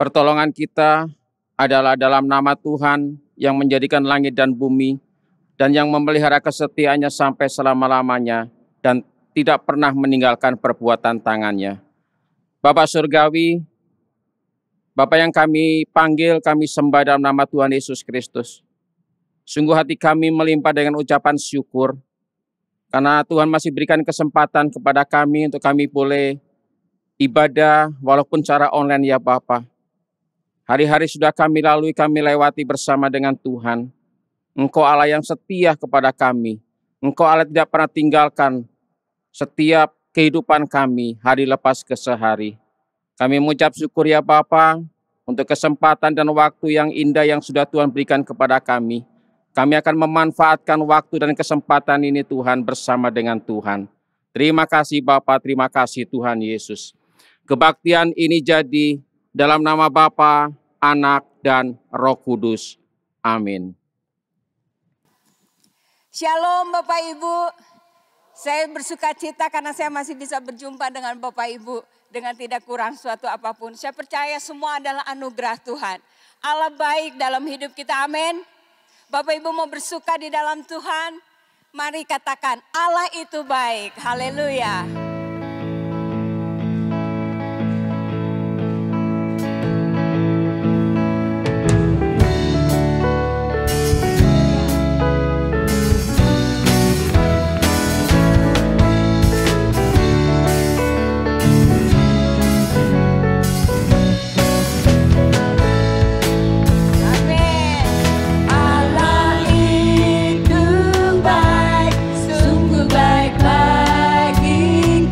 Pertolongan kita adalah dalam nama Tuhan yang menjadikan langit dan bumi dan yang memelihara kesetiaannya sampai selama-lamanya dan tidak pernah meninggalkan perbuatan tangannya. Bapa Surgawi, Bapa yang kami panggil, kami sembah dalam nama Tuhan Yesus Kristus. Sungguh hati kami melimpah dengan ucapan syukur, karena Tuhan masih berikan kesempatan kepada kami untuk kami boleh ibadah walaupun secara online ya Bapa. Hari-hari sudah kami lalui, kami lewati bersama dengan Tuhan. Engkau Allah yang setia kepada kami. Engkau Allah tidak pernah tinggalkan setiap kehidupan kami hari lepas ke sehari. Kami mengucap syukur ya Bapa untuk kesempatan dan waktu yang indah yang sudah Tuhan berikan kepada kami. Kami akan memanfaatkan waktu dan kesempatan ini Tuhan bersama dengan Tuhan. Terima kasih Bapa, terima kasih Tuhan Yesus. Kebaktian ini jadi dalam nama Bapa, Anak, dan Roh Kudus. Amin. Shalom Bapak Ibu. Saya bersuka cita karena saya masih bisa berjumpa dengan Bapak Ibu dengan tidak kurang suatu apapun. Saya percaya semua adalah anugerah Tuhan. Allah baik dalam hidup kita, amin. Bapak Ibu mau bersuka di dalam Tuhan? Mari katakan Allah itu baik, haleluya. Sungguh baik bagi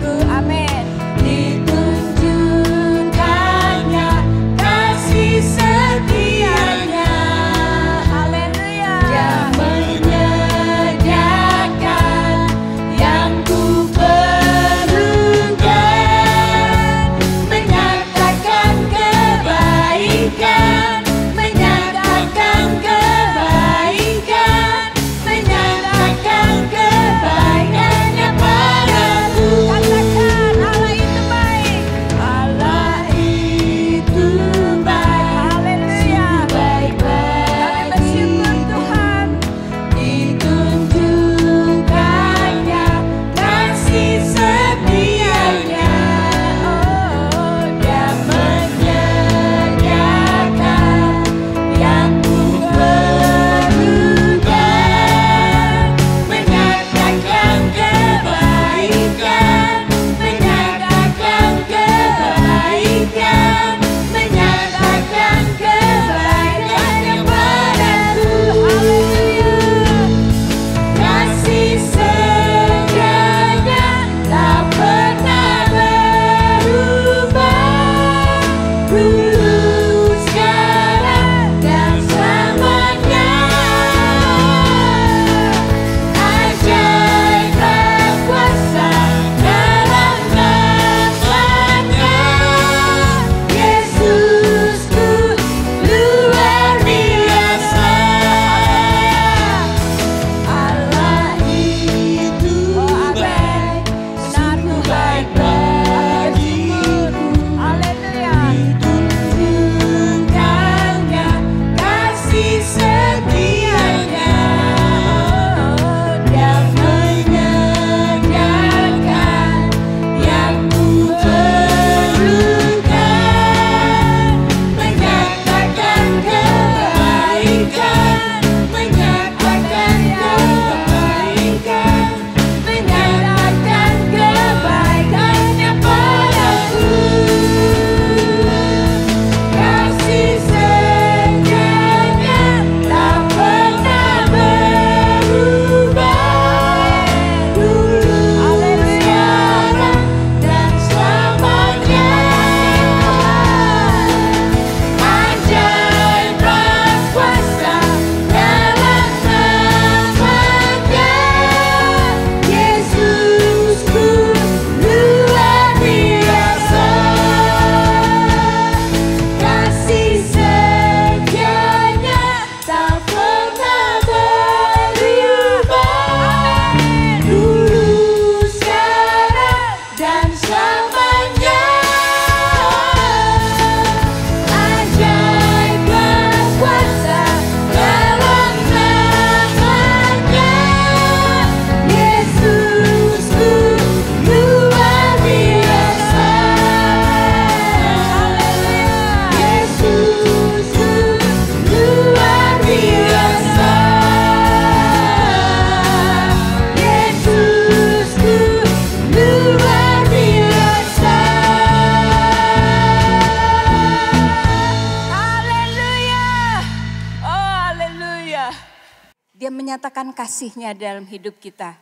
menyatakan kasih-Nya dalam hidup kita.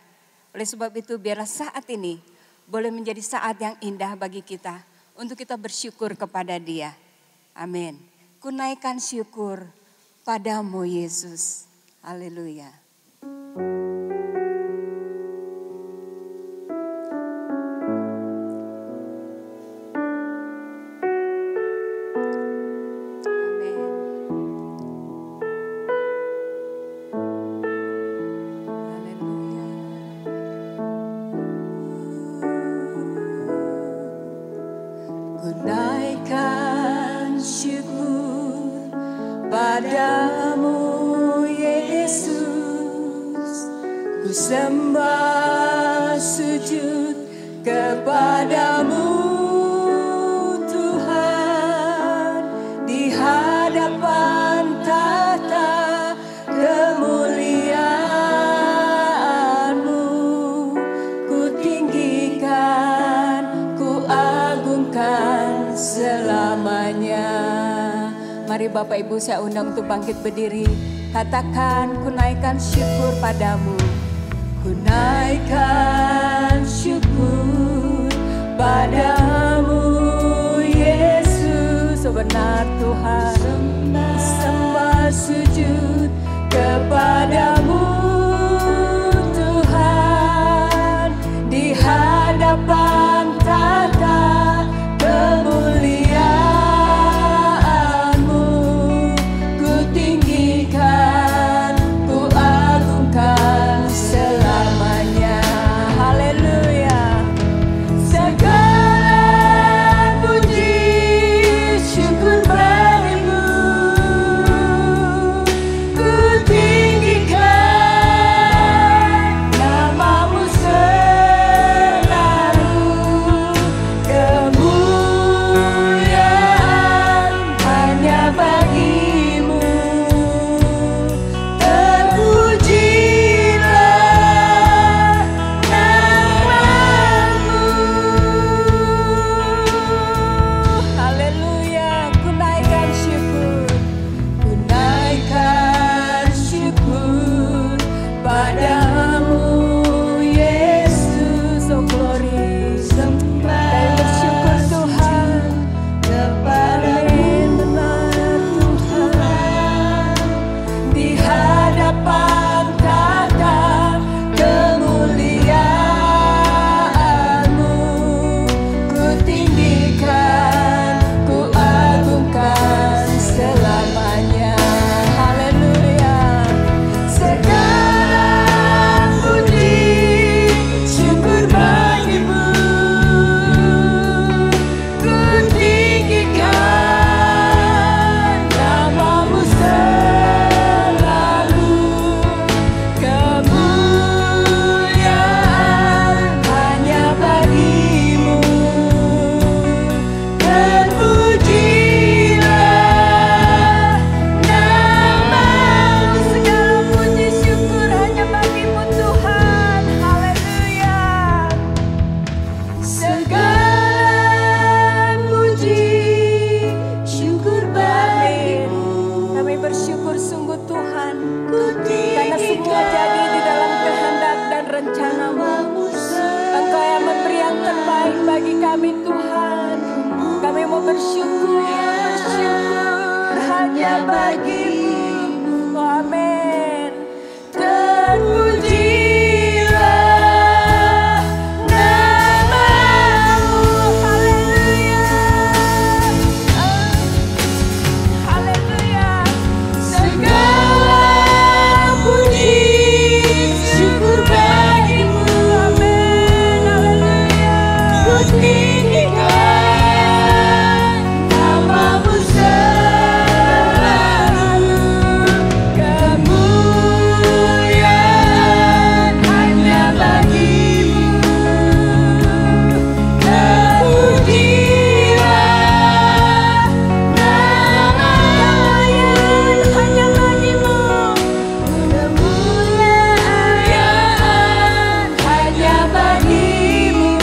Oleh sebab itu biarlah saat ini boleh menjadi saat yang indah bagi kita untuk kita bersyukur kepada Dia. Amin. Kunaikan syukur padamu Yesus. Haleluya. Kunaikan syukur padamu Yesus, ku sembah sujud kepadamu Tuhan, di hadapan tahta kemuliaan-Mu, ku tinggikan, ku agungkan selamanya. Mari Bapak Ibu saya undang untuk bangkit berdiri. Katakan kunaikan syukur padamu. Kunaikan syukur padamu Yesus, oh benar Tuhan, sembah sujud kepadamu Tuhan, di hadapan tahta kemuliaan-Mu, ku tinggikan, ku agungkan selamanya. Haleluya. Segala puji syukur bagimu, ku tinggikan namamu selalu. Kemuliaan hanya bagimu, terpujilah namamu. Haleluya. Kunaikan syukur, kunaikan syukur padamu Yesus, oh glory. Kami bersyukur Tuhan kepadamu benar Tuhan, di hadapan tahta kemuliaan-Mu, ku tinggikan, ku agungkan selamanya. Haleluya. Segala puji syukur bagimu, ku tinggikan namamu selalu. Kemuliaan hanya bagimu, terpujilah namamu. Segala puji syukur hanya bagimu Tuhan. Haleluya. Segala puji syukur bagimu. Kami bersyukur sungguh Tuhan, Ku karena semua jadi di dalam kehendak dan rencana-Mu. Engkau yang memberi yang terbaik bagi kami Tuhan. Kami mau bersyukur hanya bagi-Mu. Amin. terpujilah namamu. Haleluya. Haleluya. Segala puji syukur bagimu. Amin. Haleluya. Ku tinggikan namamu selalu. Kemuliaan hanya bagimu, terpujilah namamu. Hanya bagi-Mu. Kemuliaan hanya bagimu,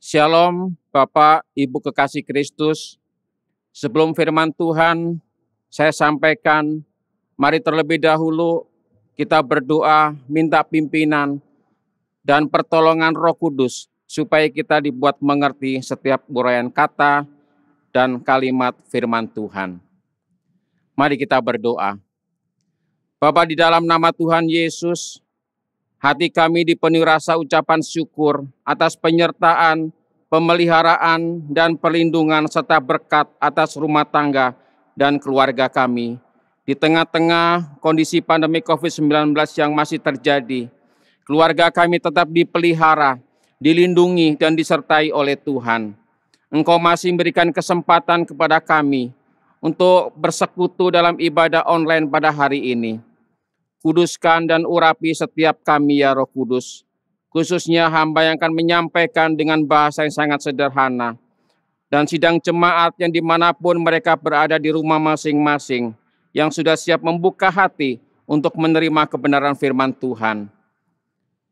Shalom, Bapak, Ibu kekasih Kristus. Sebelum firman Tuhan saya sampaikan, mari terlebih dahulu kita berdoa, minta pimpinan dan pertolongan Roh Kudus, supaya kita dibuat mengerti setiap uraian kata dan kalimat firman Tuhan. Mari kita berdoa. Bapa, di dalam nama Tuhan Yesus, hati kami dipenuhi rasa ucapan syukur atas penyertaan, pemeliharaan, dan perlindungan serta berkat atas rumah tangga dan keluarga kami. Di tengah-tengah kondisi pandemi COVID-19 yang masih terjadi, keluarga kami tetap dipelihara, dilindungi, dan disertai oleh Tuhan. Engkau masih memberikan kesempatan kepada kami untuk bersekutu dalam ibadah online pada hari ini. Kuduskan dan urapi setiap kami ya Roh Kudus, khususnya hamba yang akan menyampaikan dengan bahasa yang sangat sederhana, dan sidang jemaat yang dimanapun mereka berada di rumah masing-masing, yang sudah siap membuka hati untuk menerima kebenaran firman Tuhan.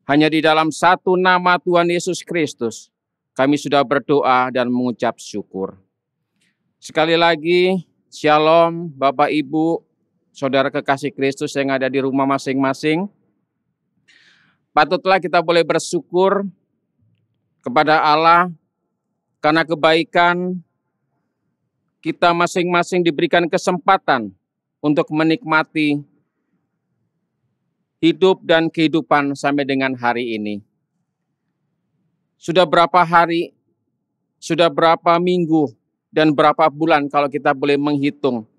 Hanya di dalam satu nama Tuhan Yesus Kristus, kami sudah berdoa dan mengucap syukur. Sekali lagi, Shalom Bapak Ibu, Saudara kekasih Kristus yang ada di rumah masing-masing. Patutlah kita boleh bersyukur kepada Allah karena kebaikan kita masing-masing diberikan kesempatan untuk menikmati hidup dan kehidupan sampai dengan hari ini. Sudah berapa hari, sudah berapa minggu, dan berapa bulan kalau kita boleh menghitung,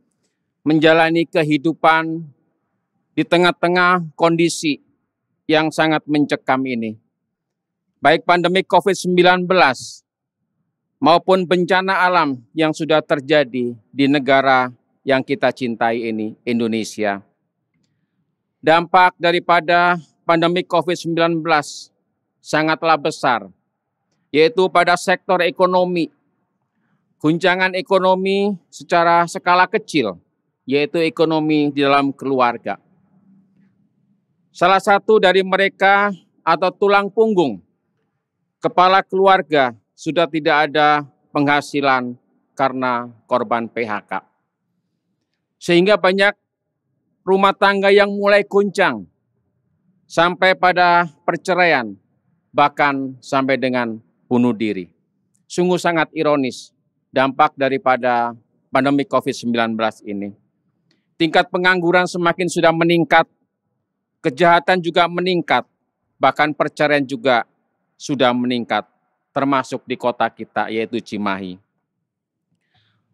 menjalani kehidupan di tengah-tengah kondisi yang sangat mencekam ini. Baik pandemi COVID-19 maupun bencana alam yang sudah terjadi di negara yang kita cintai ini, Indonesia. Dampak daripada pandemi COVID-19 sangatlah besar, yaitu pada sektor ekonomi. Guncangan ekonomi secara skala kecil, yaitu ekonomi di dalam keluarga. Salah satu dari mereka atau tulang punggung, kepala keluarga sudah tidak ada penghasilan karena korban PHK. Sehingga banyak rumah tangga yang mulai goncang, sampai pada perceraian, bahkan sampai dengan bunuh diri. Sungguh sangat ironis dampak daripada pandemi COVID-19 ini. Tingkat pengangguran semakin sudah meningkat, kejahatan juga meningkat, bahkan perceraian juga sudah meningkat, termasuk di kota kita yaitu Cimahi.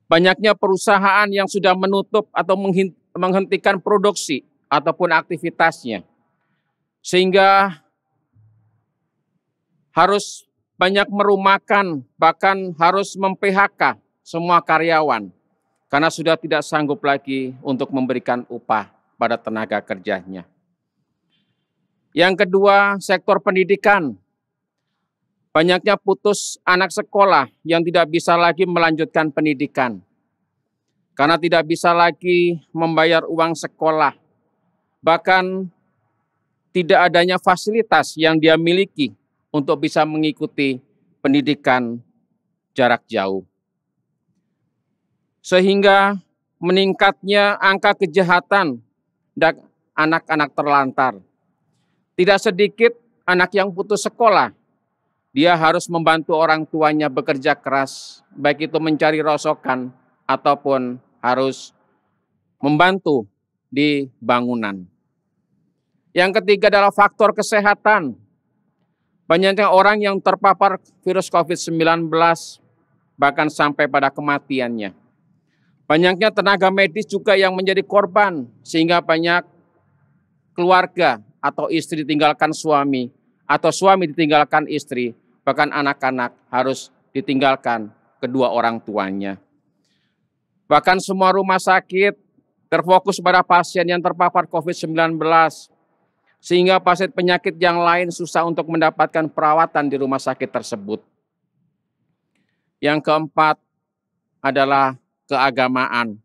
Banyaknya perusahaan yang sudah menutup atau menghentikan produksi ataupun aktivitasnya, sehingga harus banyak merumahkan, bahkan harus mem-PHK semua karyawan, karena sudah tidak sanggup lagi untuk memberikan upah pada tenaga kerjanya. Yang kedua, sektor pendidikan. Banyaknya putus anak sekolah yang tidak bisa lagi melanjutkan pendidikan, karena tidak bisa lagi membayar uang sekolah, bahkan tidak adanya fasilitas yang dia miliki untuk bisa mengikuti pendidikan jarak jauh. Sehingga meningkatnya angka kejahatan dan anak-anak terlantar. Tidak sedikit anak yang putus sekolah, dia harus membantu orang tuanya bekerja keras, baik itu mencari rosokan ataupun harus membantu di bangunan. Yang ketiga adalah faktor kesehatan. Banyaknya orang yang terpapar virus COVID-19 bahkan sampai pada kematiannya. Banyaknya tenaga medis juga yang menjadi korban, sehingga banyak keluarga atau istri ditinggalkan suami, atau suami ditinggalkan istri, bahkan anak-anak harus ditinggalkan kedua orang tuanya. Bahkan semua rumah sakit terfokus pada pasien yang terpapar COVID-19, sehingga pasien penyakit yang lain susah untuk mendapatkan perawatan di rumah sakit tersebut. Yang keempat adalah keagamaan.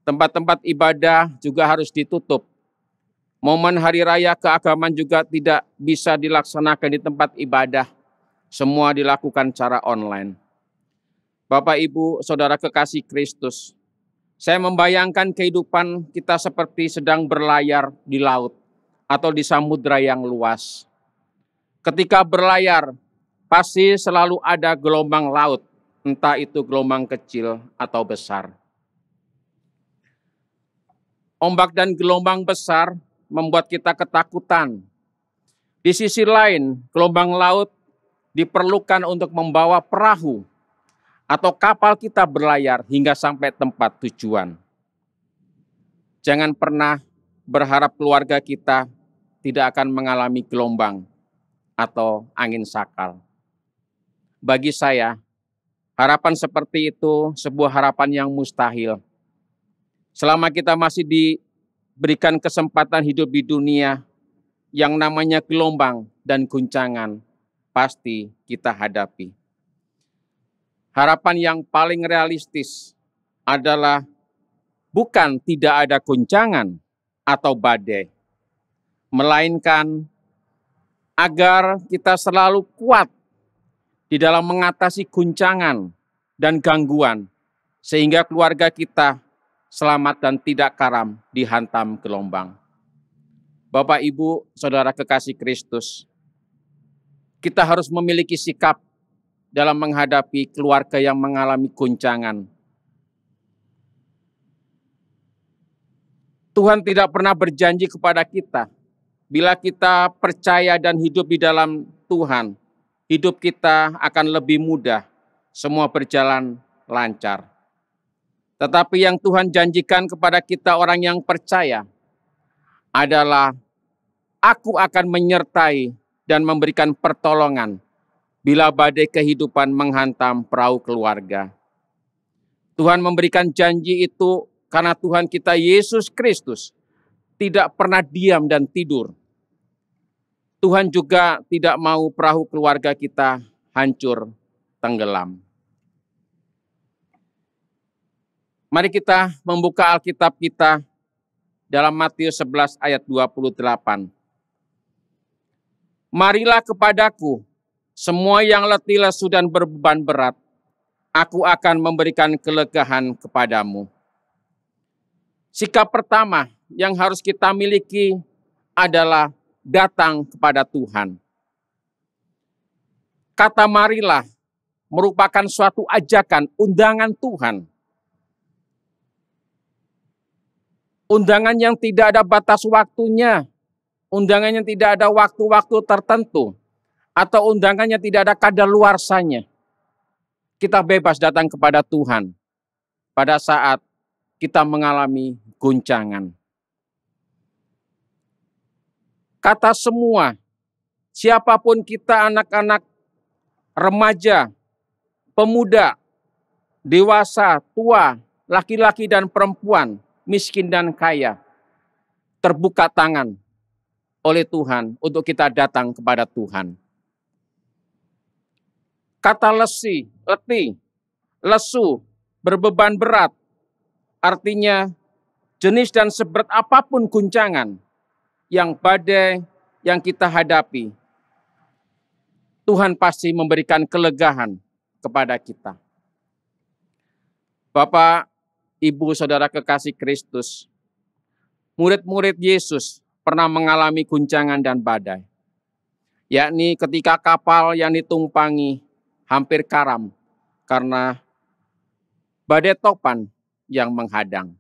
Tempat-tempat ibadah juga harus ditutup. Momen hari raya keagamaan juga tidak bisa dilaksanakan di tempat ibadah, Semua dilakukan secara online. Bapak, Ibu, Saudara kekasih Kristus, saya membayangkan kehidupan kita seperti sedang berlayar di laut atau di samudra yang luas. Ketika berlayar, pasti selalu ada gelombang laut, entah itu gelombang kecil atau besar. Ombak dan gelombang besar membuat kita ketakutan. Di sisi lain, gelombang laut diperlukan untuk membawa perahu atau kapal kita berlayar hingga sampai tempat tujuan. Jangan pernah berharap keluarga kita tidak akan mengalami gelombang atau angin sakal. Bagi saya, harapan seperti itu sebuah harapan yang mustahil. Selama kita masih diberikan kesempatan hidup di dunia, yang namanya gelombang dan guncangan pasti kita hadapi. Harapan yang paling realistis adalah bukan tidak ada guncangan atau badai, melainkan agar kita selalu kuat di dalam mengatasi guncangan dan gangguan, sehingga keluarga kita selamat dan tidak karam dihantam gelombang. Bapak, Ibu, Saudara kekasih Kristus, kita harus memiliki sikap dalam menghadapi keluarga yang mengalami guncangan. Tuhan tidak pernah berjanji kepada kita, bila kita percaya dan hidup di dalam Tuhan, hidup kita akan lebih mudah, semua berjalan lancar. Tetapi yang Tuhan janjikan kepada kita orang yang percaya adalah, Aku akan menyertai dan memberikan pertolongan bila badai kehidupan menghantam perahu keluarga. Tuhan memberikan janji itu karena Tuhan kita Yesus Kristus tidak pernah diam dan tidur. Tuhan juga tidak mau perahu keluarga kita hancur, tenggelam. Mari kita membuka Alkitab kita dalam Matius 11 ayat 28. Marilah kepadaku, semua yang letih lesu dan berbeban berat, aku akan memberikan kelegaan kepadamu. Sikap pertama yang harus kita miliki adalah datang kepada Tuhan. Kata marilah merupakan suatu ajakan, undangan Tuhan. Undangan yang tidak ada batas waktunya. Undangannya tidak ada waktu-waktu tertentu, atau undangannya tidak ada kadaluarsanya. Kita bebas datang kepada Tuhan pada saat kita mengalami guncangan. Kata semua, siapapun kita, anak-anak, remaja, pemuda, dewasa, tua, laki-laki dan perempuan, miskin dan kaya, terbuka tangan oleh Tuhan untuk kita datang kepada Tuhan. Kata letih, lesu, berbeban berat, artinya jenis dan seberat apapun guncangan yang badai yang kita hadapi, Tuhan pasti memberikan kelegaan kepada kita. Bapak, Ibu, Saudara kekasih Kristus, murid-murid Yesus pernah mengalami guncangan dan badai, yakni ketika kapal yang ditumpangi hampir karam karena badai topan yang menghadang.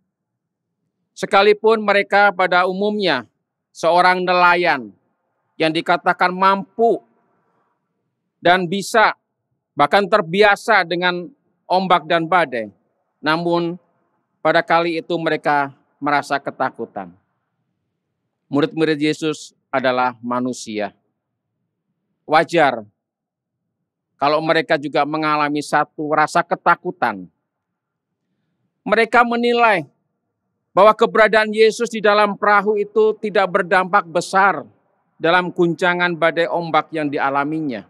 Sekalipun mereka pada umumnya seorang nelayan yang dikatakan mampu dan bisa, bahkan terbiasa dengan ombak dan badai, namun pada kali itu mereka merasa ketakutan. Murid-murid Yesus adalah manusia. Wajar kalau mereka juga mengalami satu rasa ketakutan. Mereka menilai bahwa keberadaan Yesus di dalam perahu itu tidak berdampak besar dalam guncangan badai ombak yang dialaminya.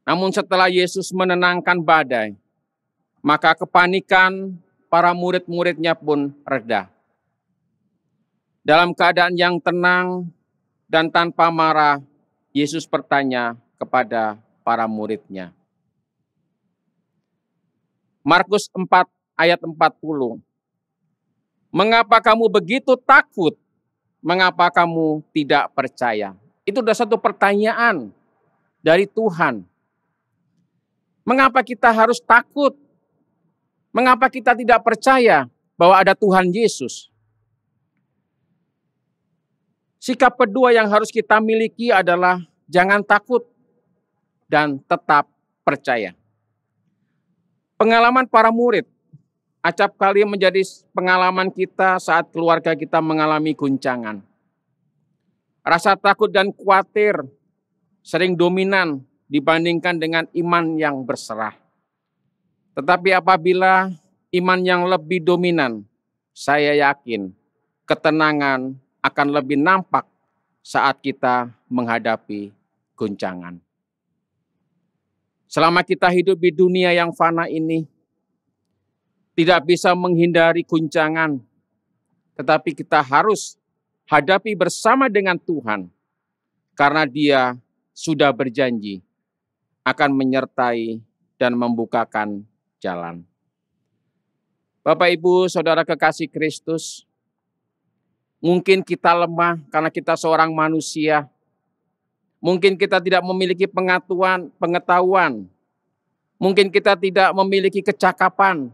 Namun setelah Yesus menenangkan badai, maka kepanikan para murid-muridnya pun reda. Dalam keadaan yang tenang dan tanpa marah, Yesus bertanya kepada para murid-Nya. Markus 4 ayat 40. Mengapa kamu begitu takut? Mengapa kamu tidak percaya? Itu adalah satu pertanyaan dari Tuhan. Mengapa kita harus takut? Mengapa kita tidak percaya bahwa ada Tuhan Yesus? Sikap kedua yang harus kita miliki adalah jangan takut dan tetap percaya. Pengalaman para murid acap kali menjadi pengalaman kita saat keluarga kita mengalami guncangan. Rasa takut dan khawatir sering dominan dibandingkan dengan iman yang berserah. Tetapi apabila iman yang lebih dominan, saya yakin ketenangan akan lebih nampak saat kita menghadapi guncangan. Selama kita hidup di dunia yang fana ini, tidak bisa menghindari guncangan, tetapi kita harus hadapi bersama dengan Tuhan, karena Dia sudah berjanji akan menyertai dan membukakan jalan. Bapak, Ibu, Saudara kekasih Kristus, mungkin kita lemah karena kita seorang manusia. Mungkin kita tidak memiliki pengetahuan. Mungkin kita tidak memiliki kecakapan.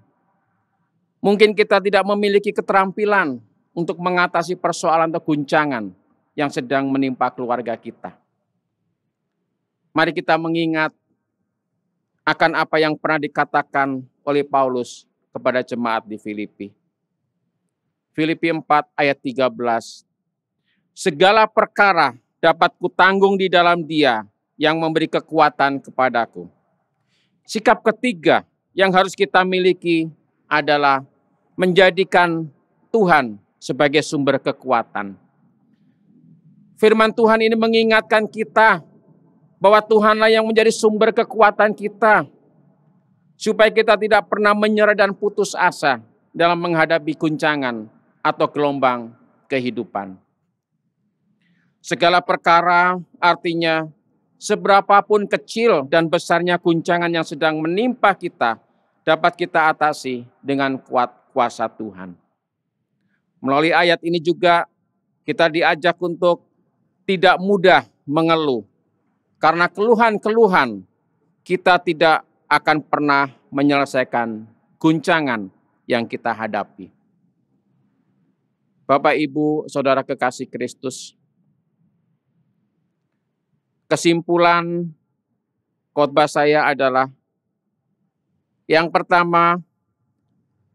Mungkin kita tidak memiliki keterampilan untuk mengatasi persoalan atau guncangan yang sedang menimpa keluarga kita. Mari kita mengingat akan apa yang pernah dikatakan oleh Paulus kepada jemaat di Filipi. Filipi 4 ayat 13. Segala perkara dapat kutanggung di dalam Dia yang memberi kekuatan kepadaku. Sikap ketiga yang harus kita miliki adalah menjadikan Tuhan sebagai sumber kekuatan. Firman Tuhan ini mengingatkan kita bahwa Tuhanlah yang menjadi sumber kekuatan kita, supaya kita tidak pernah menyerah dan putus asa dalam menghadapi guncangan atau gelombang kehidupan. Segala perkara artinya seberapapun kecil dan besarnya guncangan yang sedang menimpa kita dapat kita atasi dengan kuat kuasa Tuhan. Melalui ayat ini juga kita diajak untuk tidak mudah mengeluh, karena keluhan-keluhan kita tidak akan pernah menyelesaikan guncangan yang kita hadapi. Bapak, Ibu, Saudara kekasih Kristus, kesimpulan khotbah saya adalah yang pertama,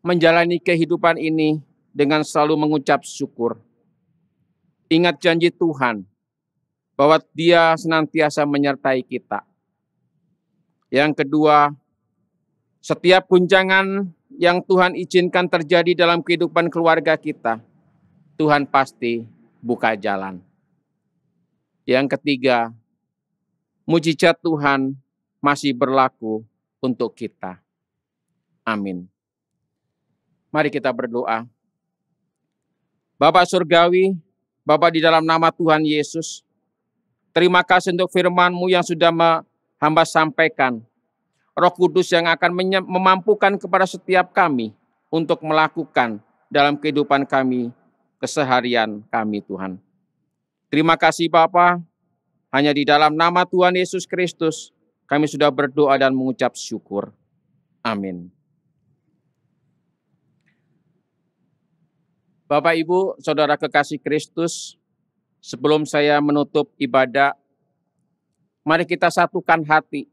menjalani kehidupan ini dengan selalu mengucap syukur. Ingat janji Tuhan bahwa Dia senantiasa menyertai kita. Yang kedua, setiap guncangan yang Tuhan izinkan terjadi dalam kehidupan keluarga kita, Tuhan pasti buka jalan. Yang ketiga, mujizat Tuhan masih berlaku untuk kita. Amin. Mari kita berdoa. Bapa Surgawi, Bapa di dalam nama Tuhan Yesus, terima kasih untuk firman-Mu yang sudah hamba sampaikan. Roh Kudus yang akan memampukan kepada setiap kami untuk melakukan dalam kehidupan kami, keseharian kami Tuhan. Terima kasih Bapa, hanya di dalam nama Tuhan Yesus Kristus kami sudah berdoa dan mengucap syukur. Amin. Bapak, Ibu, Saudara kekasih Kristus, sebelum saya menutup ibadah, mari kita satukan hati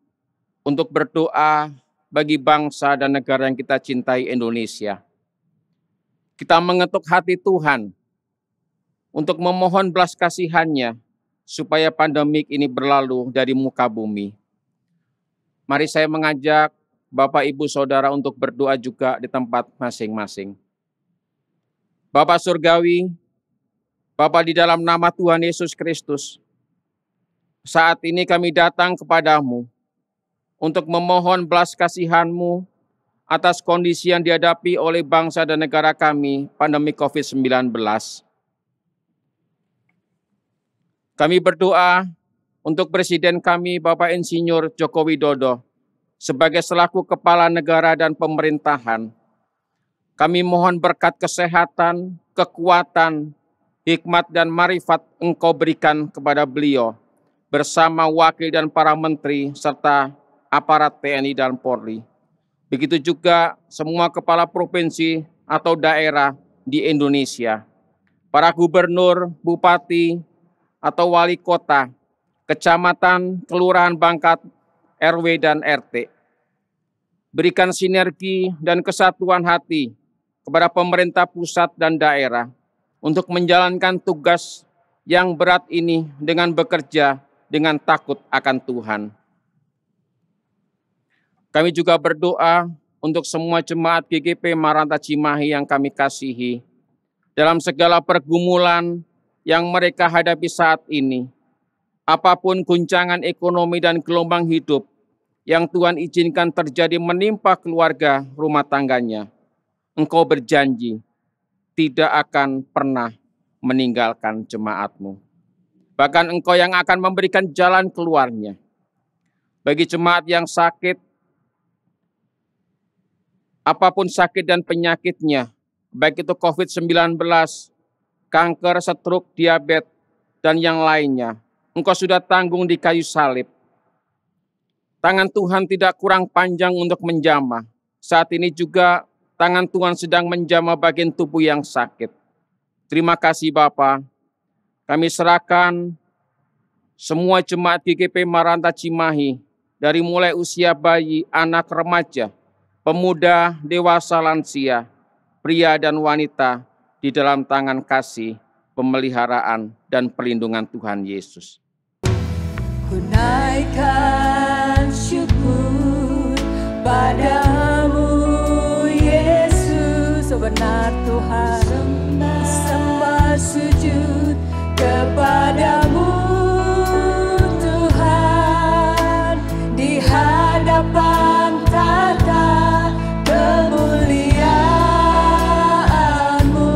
untuk berdoa bagi bangsa dan negara yang kita cintai, Indonesia. Kita mengetuk hati Tuhan untuk memohon belas kasihan-Nya supaya pandemik ini berlalu dari muka bumi. Mari saya mengajak Bapak, Ibu, Saudara untuk berdoa juga di tempat masing-masing. Bapa Surgawi, Bapa di dalam nama Tuhan Yesus Kristus, saat ini kami datang kepadamu untuk memohon belas kasihan-Mu atas kondisi yang dihadapi oleh bangsa dan negara kami, pandemi COVID-19. Kami berdoa untuk Presiden kami Bapak Insinyur Joko Widodo sebagai selaku Kepala Negara dan Pemerintahan. Kami mohon berkat kesehatan, kekuatan, hikmat dan marifat Engkau berikan kepada beliau bersama wakil dan para menteri serta aparat TNI dan Polri. Begitu juga semua kepala provinsi atau daerah di Indonesia, para gubernur, bupati, atau wali kota, kecamatan, kelurahan, Bangkat, RW, dan RT. Berikan sinergi dan kesatuan hati kepada pemerintah pusat dan daerah untuk menjalankan tugas yang berat ini dengan bekerja dengan takut akan Tuhan. Kami juga berdoa untuk semua jemaat GKP Maranatha Cimahi yang kami kasihi dalam segala pergumulan yang mereka hadapi saat ini. Apapun guncangan ekonomi dan gelombang hidup yang Tuhan izinkan terjadi menimpa keluarga rumah tangganya, Engkau berjanji tidak akan pernah meninggalkan jemaat-Mu. Bahkan Engkau yang akan memberikan jalan keluarnya. Bagi jemaat yang sakit, apapun sakit dan penyakitnya, baik itu COVID-19, kanker, stroke, diabetes, dan yang lainnya, Engkau sudah tanggung di kayu salib. Tangan Tuhan tidak kurang panjang untuk menjamah. Saat ini juga tangan Tuhan sedang menjamah bagian tubuh yang sakit. Terima kasih Bapa. Kami serahkan semua jemaat GKP Maranatha Cimahi, dari mulai usia bayi, anak, remaja, pemuda, dewasa, lansia, pria dan wanita di dalam tangan kasih, pemeliharaan, dan perlindungan Tuhan Yesus. Ku naikkan syukur padamu Yesus, oh benar Tuhan, sembah sujud kepadamu Tuhan, di hadapan tahta kemuliaan-Mu,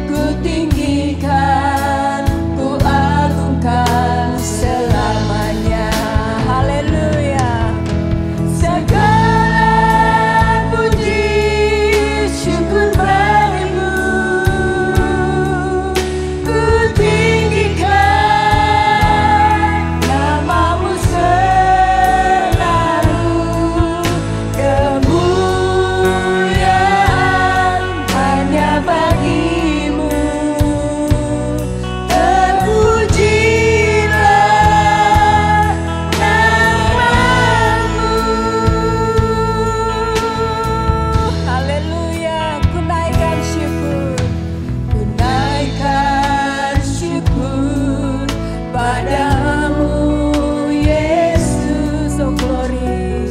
ku tinggikan, ku agungkan selamanya. Haleluya. Segala puji syukur bagimu, ku tinggikan nama-Mu selalu. Kemuliaan hanya bagi-Mu, terpujilah nama-Mu. Haleluya. Ku naikkan syukur, ku naikkan syukur padamu Yesus, oh glory.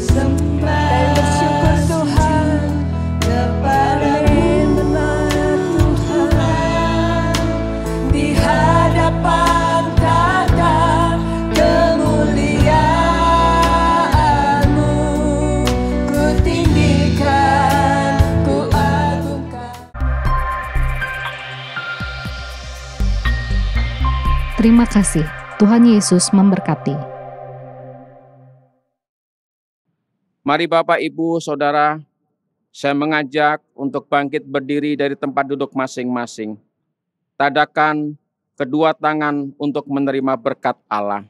Sembah bersyukur Tuhan kepadamu benar Tuhan, di hadapan tahta kemuliaan-Mu, ku tinggikan, ku agungkan. Terima kasih. Tuhan Yesus memberkati. Mari Bapak, Ibu, Saudara, saya mengajak untuk bangkit berdiri dari tempat duduk masing-masing. Tadakan kedua tangan untuk menerima berkat Allah.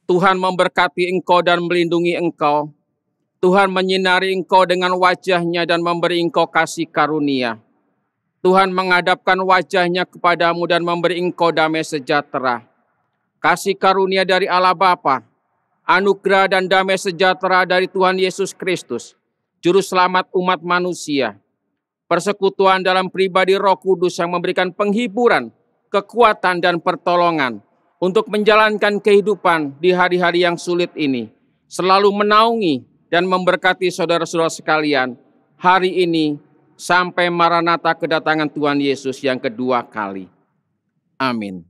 Tuhan memberkati engkau dan melindungi engkau. Tuhan menyinari engkau dengan wajah-Nya dan memberi engkau kasih karunia. Tuhan menghadapkan wajah-Nya kepadamu dan memberi engkau damai sejahtera. Kasih karunia dari Allah Bapa, anugerah dan damai sejahtera dari Tuhan Yesus Kristus, Juru Selamat umat manusia, persekutuan dalam pribadi Roh Kudus yang memberikan penghiburan, kekuatan, dan pertolongan untuk menjalankan kehidupan di hari-hari yang sulit ini, selalu menaungi dan memberkati saudara-saudara sekalian hari ini sampai Maranatha kedatangan Tuhan Yesus yang kedua kali. Amin.